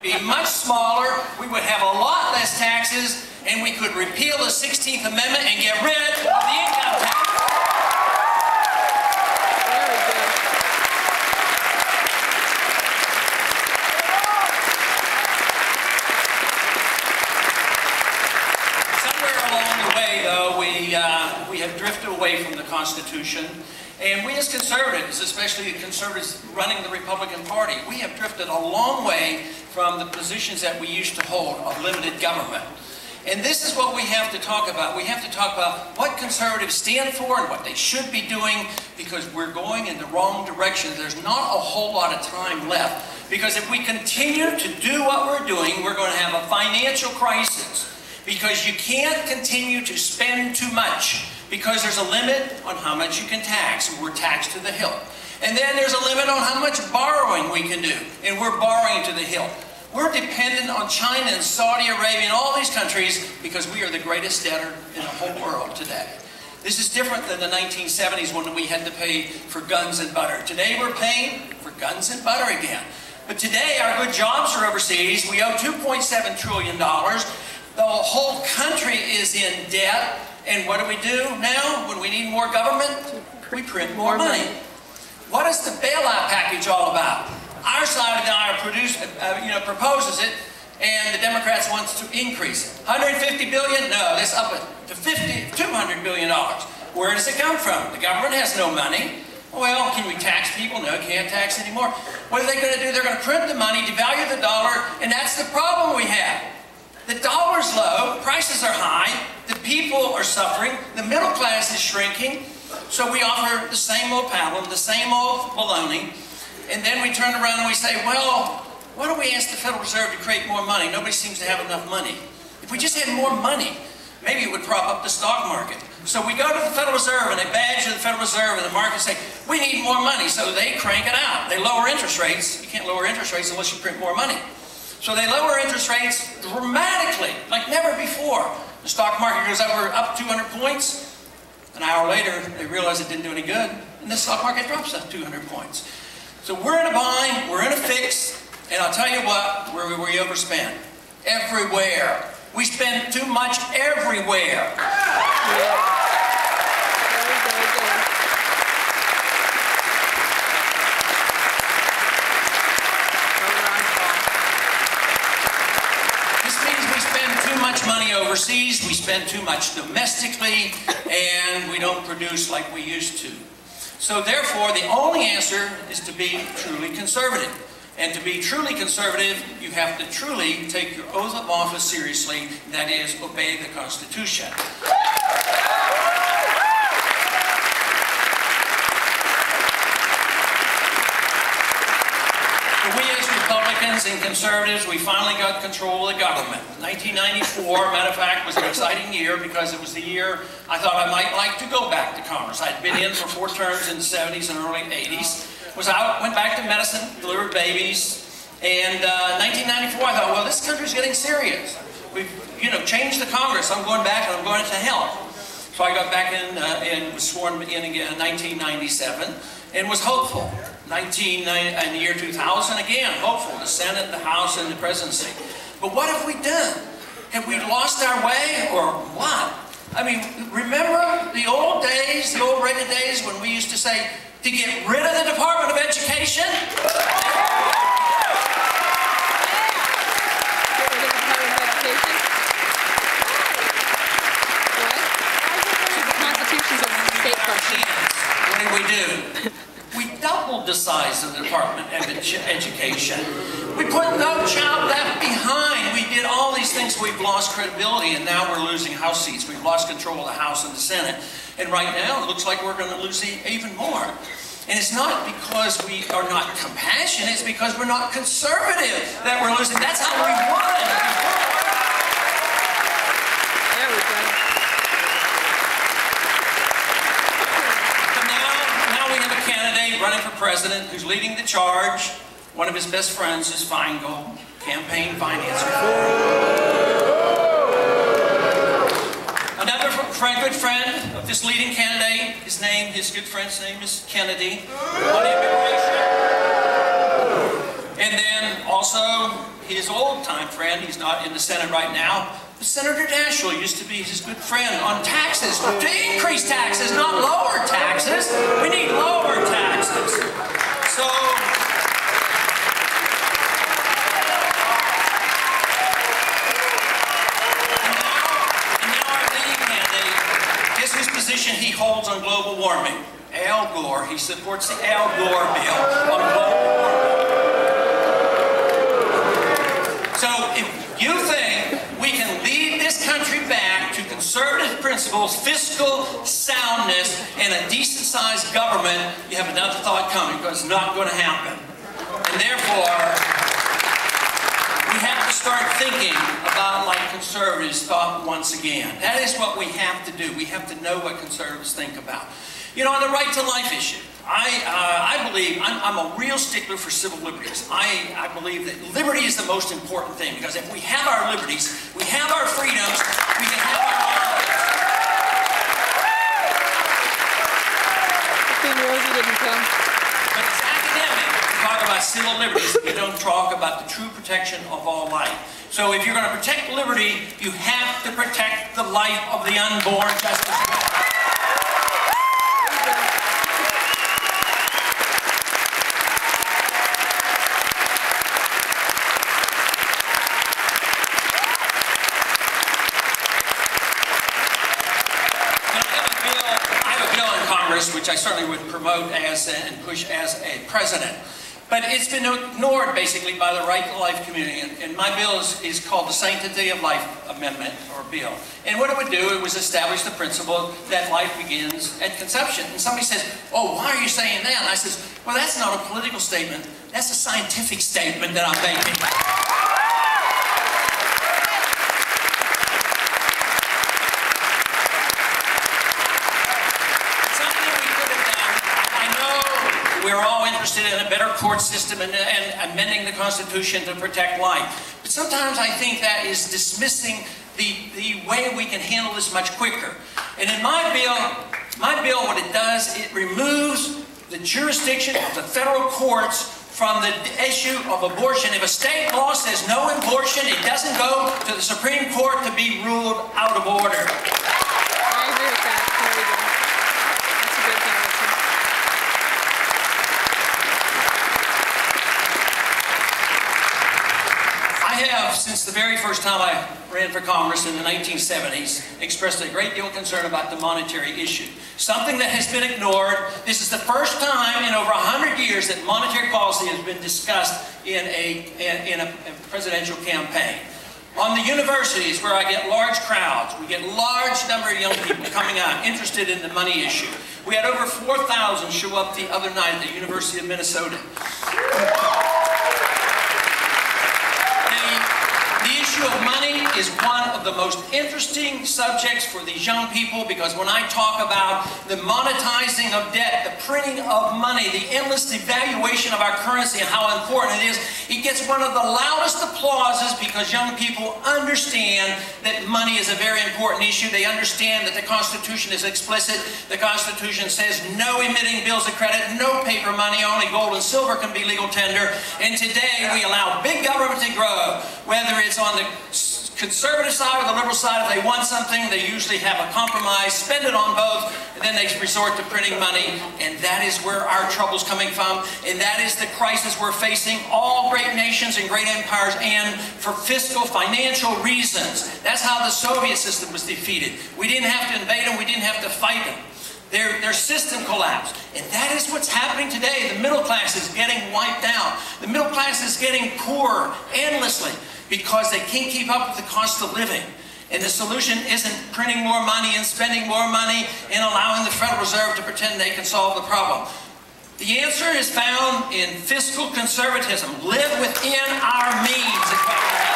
Be much smaller, we would have a lot less taxes, and we could repeal the 16th Amendment and get rid of the income tax. Somewhere along the way, though, we have drifted away from the Constitution. And we as conservatives, especially the conservatives running the Republican Party, we have drifted a long way from the positions that we used to hold of limited government. And this is what we have to talk about. We have to talk about what conservatives stand for and what they should be doing, because we're going in the wrong direction. There's not a whole lot of time left. Because if we continue to do what we're doing, we're going to have a financial crisis. Because you can't continue to spend too much. Because there's a limit on how much you can tax, and we're taxed to the hilt. And then there's a limit on how much borrowing we can do, and we're borrowing to the hilt. We're dependent on China and Saudi Arabia and all these countries because we are the greatest debtor in the whole world today. This is different than the 1970s when we had to pay for guns and butter. Today we're paying for guns and butter again. But today our good jobs are overseas. We owe $2.7 trillion. The whole country is in debt. And what do now when we need more government? We print more money. What is the bailout package all about? Our side of the aisle proposes it, and the Democrats want to increase it. $150 billion? No, that's up to $200 billion. Where does it come from? The government has no money. Well, can we tax people? No, can't tax anymore. What are they going to do? They're going to print the money, devalue the dollar, and that's the problem we have. The dollar's low, prices are high, the people are suffering, the middle class is shrinking, so we offer the same old pablum, the same old baloney, and then we turn around and we say, well, why don't we ask the Federal Reserve to create more money? Nobody seems to have enough money. If we just had more money, maybe it would prop up the stock market. So we go to the Federal Reserve and they badge the Federal Reserve and the market say, we need more money, so they crank it out. They lower interest rates. You can't lower interest rates unless you print more money. So they lower interest rates dramatically, like never before. The stock market goes up 200 points. An hour later, they realize it didn't do any good, and the stock market drops up 200 points. So we're in a bind, we're in a fix, and I'll tell you what, where we overspend. Everywhere. We spend too much everywhere. Money overseas, we spend too much domestically, and we don't produce like we used to. So therefore, the only answer is to be truly conservative. And to be truly conservative, you have to truly take your oath of office seriously, that is, obey the Constitution. Republicans and conservatives, we finally got control of the government. 1994, matter of fact, was an exciting year because it was the year I thought I might like to go back to Congress. I'd been in for 4 terms in the 70s and early 80s. Was out, went back to medicine, delivered babies, and 1994 I thought, well, this country's getting serious. We've, changed the Congress. I'm going back and I'm going to health. So I got back in and was sworn in again in 1997 and was hopeful. In the year 2000, again, hopeful, the Senate, the House, and the presidency. But what have we done? Have we lost our way, or what? I mean, remember the old days, the old Reagan days, when we used to say, to get rid of the Department of Education? What did we do? We doubled the size of the Department of Education. We put no child left behind. We did all these things. We've lost credibility, and now we're losing House seats. We've lost control of the House and the Senate. And right now, it looks like we're going to lose even more. And it's not because we are not compassionate. It's because we're not conservative that we're losing. That's how we won. There we go. Running for president, who's leading the charge. One of his best friends is Feingold, campaign finance reform. Another good friend of this leading candidate, his good friend's name is Kennedy, on immigration. And then also his old-time friend, he's not in the Senate right now, but Senator Daschle used to be his good friend on taxes, to increase taxes, not lower taxes. We need lower taxes. So, and now our leading candidate, guess whose position he holds on global warming? Al Gore. He supports the Al Gore bill on global warming. So if you think we can lead this country back to conservative principles, fiscal soundness, and a decent-sized government, you have another thought coming, because it's not going to happen. And therefore, we have to start thinking about like conservatives thought once again. That is what we have to do. We have to know what conservatives think about. You know, on the right to life issue, I believe, I'm a real stickler for civil liberties. I believe that liberty is the most important thing, because if we have our liberties, we have our freedoms, we can have our lives. But it's academic to talk about civil liberties if you don't talk about the true protection of all life. So if you're going to protect liberty, you have to protect the life of the unborn just as well. Which I certainly would promote as and push as a president. But it's been ignored basically by the right to life community. And my bill is called the Sanctity of Life Amendment, or bill. And what it would do, it was establish the principle that life begins at conception. And somebody says, oh, why are you saying that? And I says, well, that's not a political statement. That's a scientific statement that I'm making. We're all interested in a better court system and amending the Constitution to protect life. But sometimes I think that is dismissing the way we can handle this much quicker. And in my bill, what it does, it removes the jurisdiction of the federal courts from the issue of abortion. If a state law says no abortion, it doesn't go to the Supreme Court to be ruled out of order. I agree with that. That's a good policy. I have, since the very first time I ran for Congress in the 1970s, expressed a great deal of concern about the monetary issue. Something that has been ignored. This is the first time in over 100 years that monetary policy has been discussed in a presidential campaign. On the universities, where I get large crowds, we get a large number of young people coming out interested in the money issue. We had over 4,000 show up the other night at the University of Minnesota. The issue of money is one of the most interesting subjects for these young people, because when I talk about the monetizing of debt, the printing of money, the endless devaluation of our currency and how important it is, it gets one of the loudest applauses, because young people understand that money is a very important issue. They understand that the Constitution is explicit. The Constitution says no emitting bills of credit, no paper money, only gold and silver can be legal tender. And today we allow big government to grow, whether it's on the conservative side or the liberal side. If they want something, they usually have a compromise, spend it on both, and then they resort to printing money. And that is where our trouble's coming from. And that is the crisis we're facing, all great nations and great empires, and for fiscal, financial reasons. That's how the Soviet system was defeated. We didn't have to invade them, we didn't have to fight them. Their system collapsed. And that is what's happening today. The middle class is getting wiped out. The middle class is getting poorer endlessly, because they can't keep up with the cost of living. And the solution isn't printing more money and spending more money and allowing the Federal Reserve to pretend they can solve the problem. The answer is found in fiscal conservatism. Live within our means.